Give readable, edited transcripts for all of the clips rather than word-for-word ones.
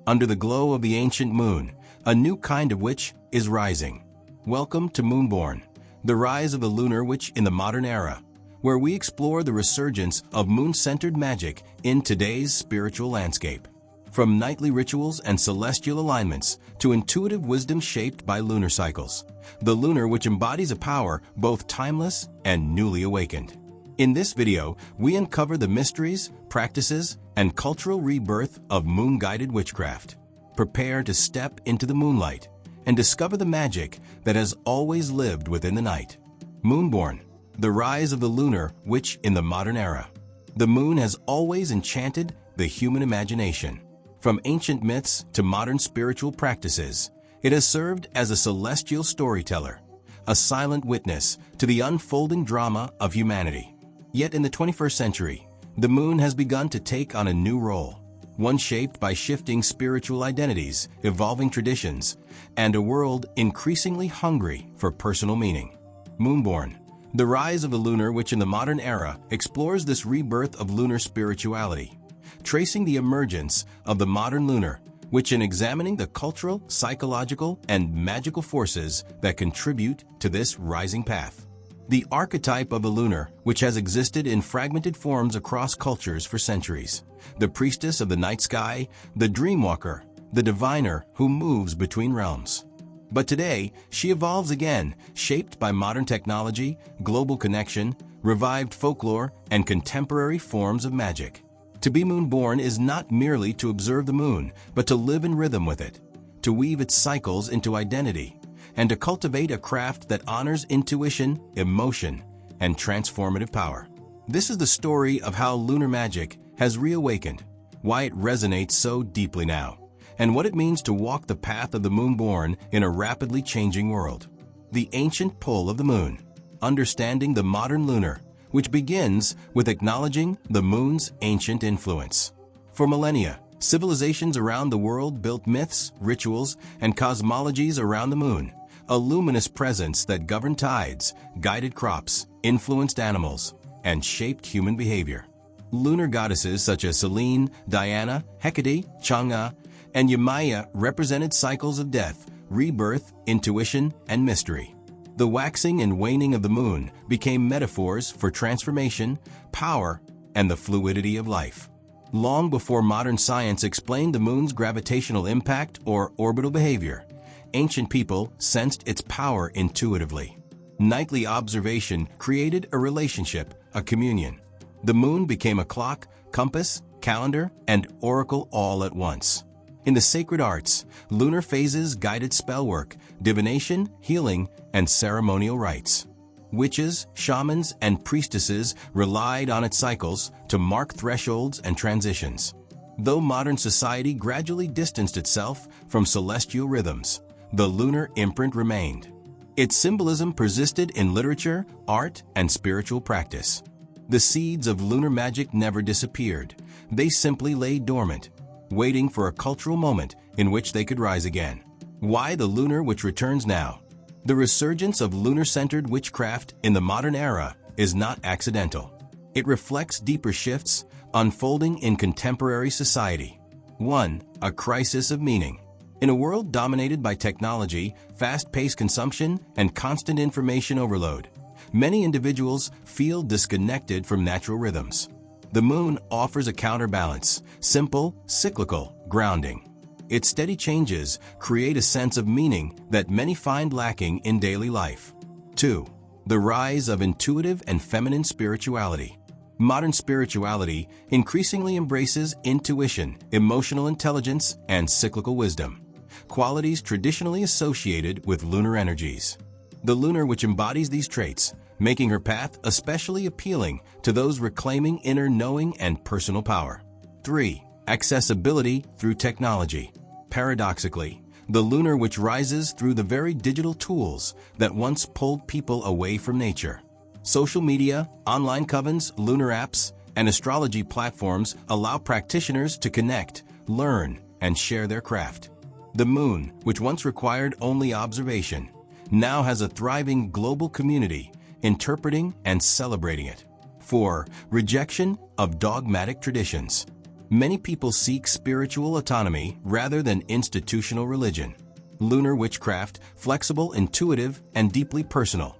under the glow of the ancient moon, a new kind of witch is rising. Welcome to Moonborn, the rise of the lunar witch in the modern era, where we explore the resurgence of moon-centered magic in today's spiritual landscape. From nightly rituals and celestial alignments to intuitive wisdom shaped by lunar cycles, the lunar witch embodies a power both timeless and newly awakened. In this video, we uncover the mysteries, practices, and cultural rebirth of moon-guided witchcraft. Prepare to step into the moonlight and discover the magic that has always lived within the night. Moonborn, the rise of the lunar witch in the modern era. The moon has always enchanted the human imagination. From ancient myths to modern spiritual practices, it has served as a celestial storyteller, a silent witness to the unfolding drama of humanity. Yet in the 21st century, the moon has begun to take on a new role, one shaped by shifting spiritual identities, evolving traditions, and a world increasingly hungry for personal meaning. Moonborn, the rise of the lunar witch in the modern era, explores this rebirth of lunar spirituality, tracing the emergence of the modern lunar witch and examining the cultural, psychological, and magical forces that contribute to this rising path. The archetype of the lunar, which has existed in fragmented forms across cultures for centuries. The priestess of the night sky, the dreamwalker, the diviner who moves between realms. But today, she evolves again, shaped by modern technology, global connection, revived folklore, and contemporary forms of magic. To be moonborn is not merely to observe the moon, but to live in rhythm with it, to weave its cycles into identity, and to cultivate a craft that honors intuition, emotion, and transformative power. This is the story of how lunar magic has reawakened, why it resonates so deeply now, and what it means to walk the path of the moonborn in a rapidly changing world. The ancient pull of the moon, understanding the modern lunar, which begins with acknowledging the moon's ancient influence. For millennia, civilizations around the world built myths, rituals, and cosmologies around the moon, a luminous presence that governed tides, guided crops, influenced animals, and shaped human behavior. Lunar goddesses such as Selene, Diana, Hecate, Chang'e, and Yemaya represented cycles of death, rebirth, intuition, and mystery. The waxing and waning of the moon became metaphors for transformation, power, and the fluidity of life. Long before modern science explained the moon's gravitational impact or orbital behavior, ancient people sensed its power intuitively. Nightly observation created a relationship, a communion. The moon became a clock, compass, calendar, and oracle all at once. In the sacred arts, lunar phases guided spellwork, divination, healing, and ceremonial rites. Witches, shamans, and priestesses relied on its cycles to mark thresholds and transitions. Though modern society gradually distanced itself from celestial rhythms, the lunar imprint remained. Its symbolism persisted in literature, art, and spiritual practice. The seeds of lunar magic never disappeared. They simply lay dormant, waiting for a cultural moment in which they could rise again. Why the lunar witch returns now? The resurgence of lunar-centered witchcraft in the modern era is not accidental. It reflects deeper shifts unfolding in contemporary society. 1. A crisis of meaning. In a world dominated by technology, fast-paced consumption, and constant information overload, many individuals feel disconnected from natural rhythms. The moon offers a counterbalance, simple, cyclical, grounding. Its steady changes create a sense of meaning that many find lacking in daily life. 2. The rise of intuitive and feminine spirituality. Modern spirituality increasingly embraces intuition, emotional intelligence, and cyclical wisdom, qualities traditionally associated with lunar energies. The lunar witch embodies these traits, making her path especially appealing to those reclaiming inner knowing and personal power. 3. Accessibility through technology. Paradoxically, the lunar witch rises through the very digital tools that once pulled people away from nature. Social media, online covens, lunar apps, and astrology platforms allow practitioners to connect, learn, and share their craft. The moon, which once required only observation, now has a thriving global community interpreting and celebrating it. 4. Rejection of dogmatic traditions. Many people seek spiritual autonomy rather than institutional religion. Lunar witchcraft, flexible, intuitive, and deeply personal,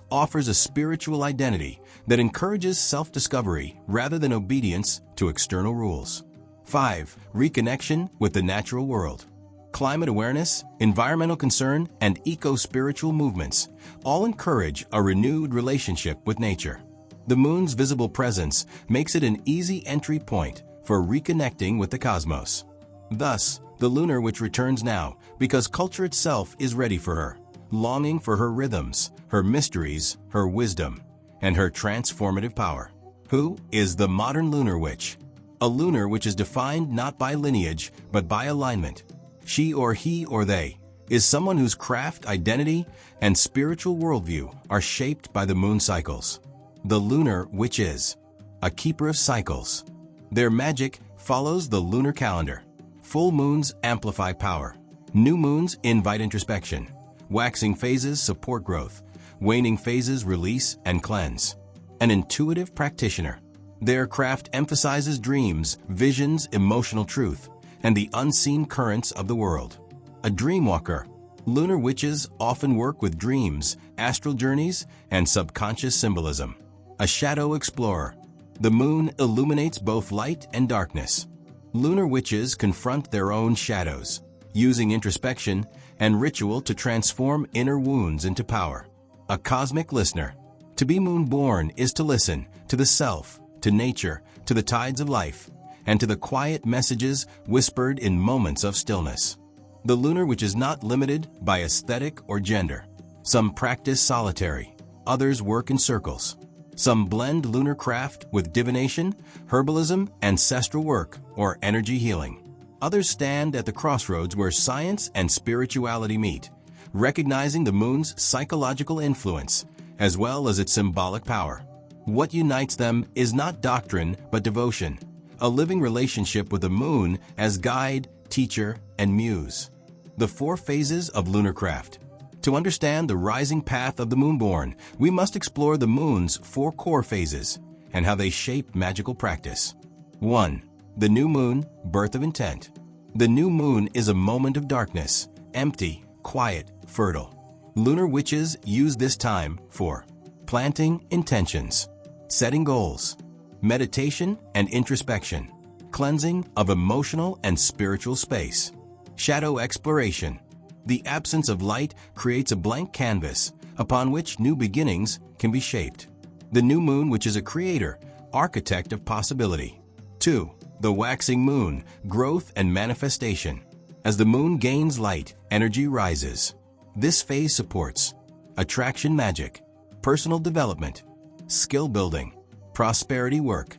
offers a spiritual identity that encourages self-discovery rather than obedience to external rules. 5. Reconnection with the natural world. Climate awareness, environmental concern, and eco-spiritual movements all encourage a renewed relationship with nature. The moon's visible presence makes it an easy entry point for reconnecting with the cosmos. Thus, the lunar witch returns now because culture itself is ready for her, longing for her rhythms, her mysteries, her wisdom, and her transformative power. Who is the modern lunar witch? A lunar witch is defined not by lineage, but by alignment. She or he or they is someone whose craft, identity, and spiritual worldview are shaped by the moon cycles. The lunar witch is a keeper of cycles. Their magic follows the lunar calendar. Full moons amplify power. New moons invite introspection. Waxing phases support growth. Waning phases release and cleanse. An intuitive practitioner. Their craft emphasizes dreams, visions, emotional truth, and the unseen currents of the world. A dreamwalker. Lunar witches often work with dreams, astral journeys, and subconscious symbolism. A shadow explorer. The moon illuminates both light and darkness. Lunar witches confront their own shadows, using introspection and ritual to transform inner wounds into power. A cosmic listener. To be moonborn is to listen to the self, to nature, to the tides of life, and to the quiet messages whispered in moments of stillness. The lunar witch is not limited by aesthetic or gender. Some practice solitary, others work in circles. Some blend lunar craft with divination, herbalism, ancestral work, or energy healing. Others stand at the crossroads where science and spirituality meet, recognizing the moon's psychological influence as well as its symbolic power. What unites them is not doctrine but devotion, a living relationship with the moon as guide, teacher, and muse. The 4 phases of lunar craft. To understand the rising path of the moonborn, we must explore the moon's 4 core phases and how they shape magical practice. 1. The new moon, birth of intent. The new moon is a moment of darkness, empty, quiet, fertile. Lunar witches use this time for planting intentions, setting goals, meditation and introspection, cleansing of emotional and spiritual space. Shadow exploration. The absence of light creates a blank canvas upon which new beginnings can be shaped. The new moon, which is a creator, architect of possibility. 2. The waxing moon, growth and manifestation. As the moon gains light, energy rises. This phase supports attraction magic, personal development, skill building, prosperity work.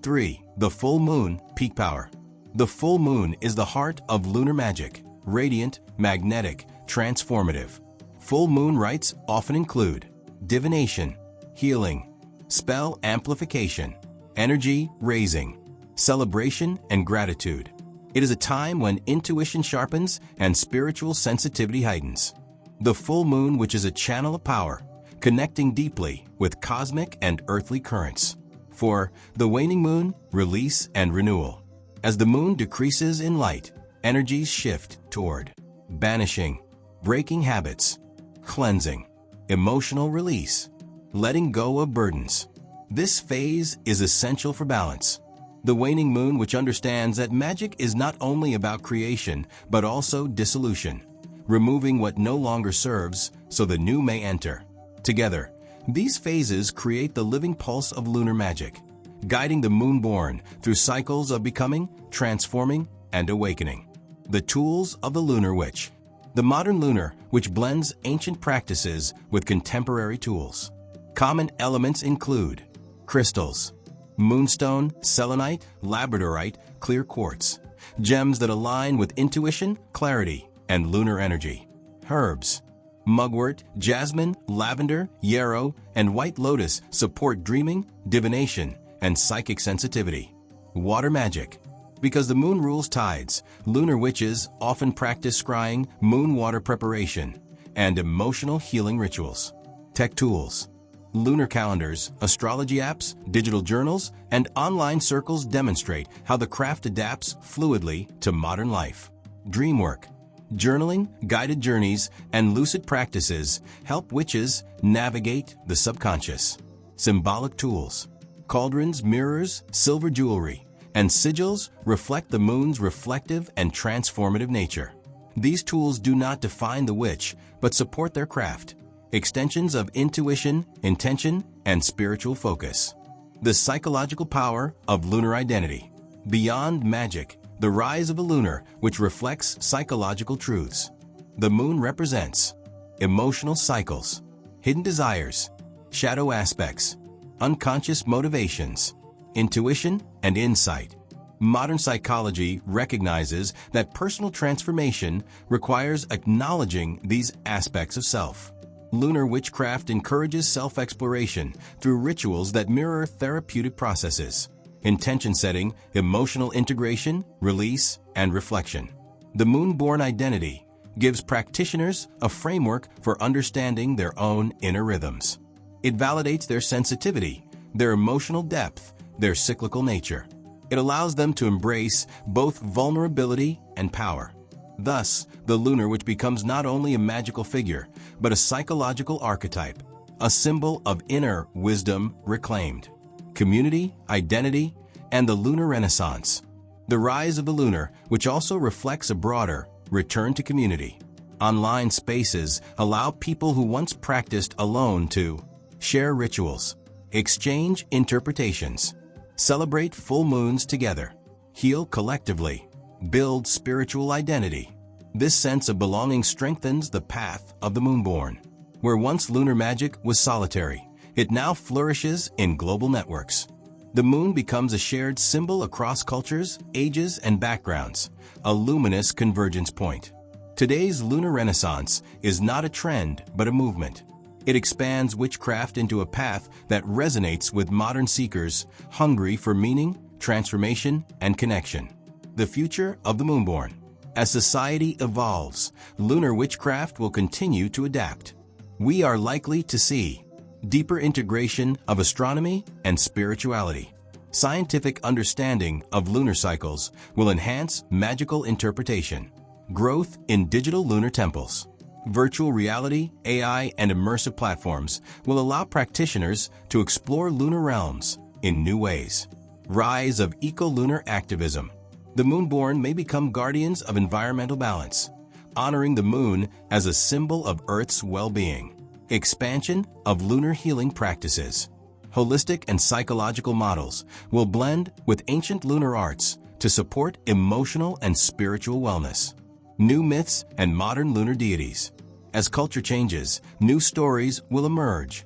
3. The full moon, peak power. The full moon is the heart of lunar magic, radiant, magnetic, transformative. Full moon rites often include divination, healing, spell amplification, energy raising, celebration, and gratitude. It is a time when intuition sharpens and spiritual sensitivity heightens. The full moon, which is a channel of power, connecting deeply with cosmic and earthly currents. 4. The waning moon, release and renewal. As the moon decreases in light, energies shift toward banishing, breaking habits, cleansing, emotional release, letting go of burdens. This phase is essential for balance. The waning moon, which understands that magic is not only about creation, but also dissolution, removing what no longer serves so the new may enter. Together, these phases create the living pulse of lunar magic, guiding the moonborn through cycles of becoming, transforming, and awakening. The tools of the lunar witch. The modern lunar, which blends ancient practices with contemporary tools. Common elements include crystals, moonstone, selenite, labradorite, clear quartz, gems that align with intuition, clarity, and lunar energy. Herbs, mugwort, jasmine, lavender, yarrow, and white lotus support dreaming, divination, and psychic sensitivity. Water magic. Because the moon rules tides, lunar witches often practice scrying, moon water preparation, and emotional healing rituals. Tech tools. Lunar calendars, astrology apps, digital journals, and online circles demonstrate how the craft adapts fluidly to modern life. Dream work. Journaling, guided journeys, and lucid practices help witches navigate the subconscious. Symbolic tools. Cauldrons, mirrors, silver jewelry, and sigils reflect the moon's reflective and transformative nature. These tools do not define the witch, but support their craft. Extensions of intuition, intention, and spiritual focus. The psychological power of lunar identity. Beyond magic, the rise of a lunar which reflects psychological truths. The moon represents emotional cycles, hidden desires, shadow aspects, unconscious motivations, intuition and insight. Modern psychology recognizes that personal transformation requires acknowledging these aspects of self. Lunar witchcraft encourages self-exploration through rituals that mirror therapeutic processes. Intention setting, emotional integration, release, and reflection. The Moonborn identity gives practitioners a framework for understanding their own inner rhythms. It validates their sensitivity, their emotional depth, their cyclical nature. It allows them to embrace both vulnerability and power. Thus, the lunar witch becomes not only a magical figure, but a psychological archetype, a symbol of inner wisdom reclaimed. Community, identity, and the lunar renaissance. The rise of the lunar, which also reflects a broader return to community. Online spaces allow people who once practiced alone to share rituals, exchange interpretations, celebrate full moons together, heal collectively, build spiritual identity. This sense of belonging strengthens the path of the Moonborn. Where once lunar magic was solitary, it now flourishes in global networks. The moon becomes a shared symbol across cultures, ages, and backgrounds, a luminous convergence point. Today's lunar renaissance is not a trend, but a movement. It expands witchcraft into a path that resonates with modern seekers hungry for meaning, transformation, and connection. The future of the Moonborn. As society evolves, lunar witchcraft will continue to adapt. We are likely to see deeper integration of astronomy and spirituality. Scientific understanding of lunar cycles will enhance magical interpretation. Growth in digital lunar temples. Virtual reality, AI, and immersive platforms will allow practitioners to explore lunar realms in new ways. Rise of eco-lunar activism. The Moonborn may become guardians of environmental balance, honoring the moon as a symbol of Earth's well-being. Expansion of lunar healing practices. Holistic and psychological models will blend with ancient lunar arts to support emotional and spiritual wellness. New myths and modern lunar deities. As culture changes, new stories will emerge,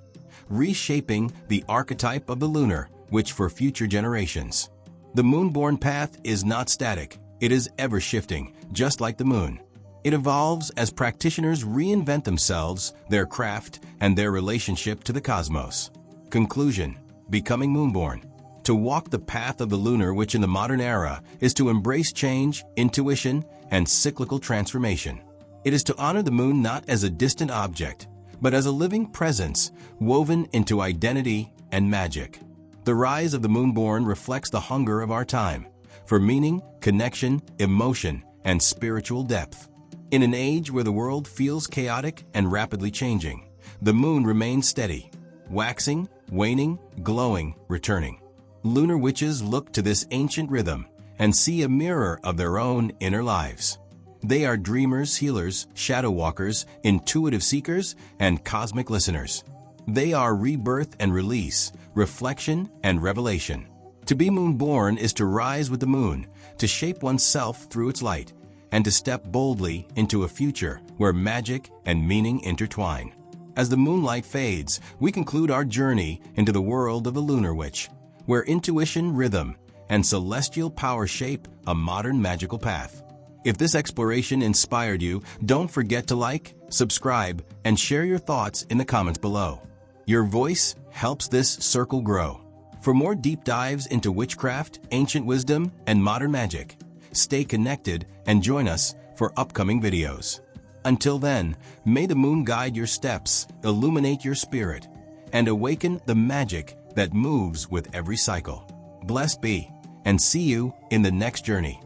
reshaping the archetype of the lunar witch for future generations. The Moonborn path is not static, it is ever-shifting, just like the moon. It evolves as practitioners reinvent themselves, their craft, and their relationship to the cosmos. Conclusion: becoming Moonborn. To walk the path of the lunar witch in the modern era is to embrace change, intuition, and cyclical transformation. It is to honor the moon not as a distant object, but as a living presence woven into identity and magic. The rise of the Moonborn reflects the hunger of our time for meaning, connection, emotion, and spiritual depth. In an age where the world feels chaotic and rapidly changing, the moon remains steady, waxing, waning, glowing, returning. Lunar witches look to this ancient rhythm and see a mirror of their own inner lives. They are dreamers, healers, shadow walkers, intuitive seekers, and cosmic listeners. They are rebirth and release, reflection and revelation. To be Moonborn is to rise with the moon, to shape oneself through its light, and to step boldly into a future where magic and meaning intertwine. As the moonlight fades, we conclude our journey into the world of the lunar witch, where intuition, rhythm, and celestial power shape a modern magical path. If this exploration inspired you, don't forget to like, subscribe, and share your thoughts in the comments below. Your voice helps this circle grow. For more deep dives into witchcraft, ancient wisdom, and modern magic, stay connected and join us for upcoming videos. Until then, may the moon guide your steps, illuminate your spirit, and awaken the magic that moves with every cycle. Blessed be, and see you in the next journey.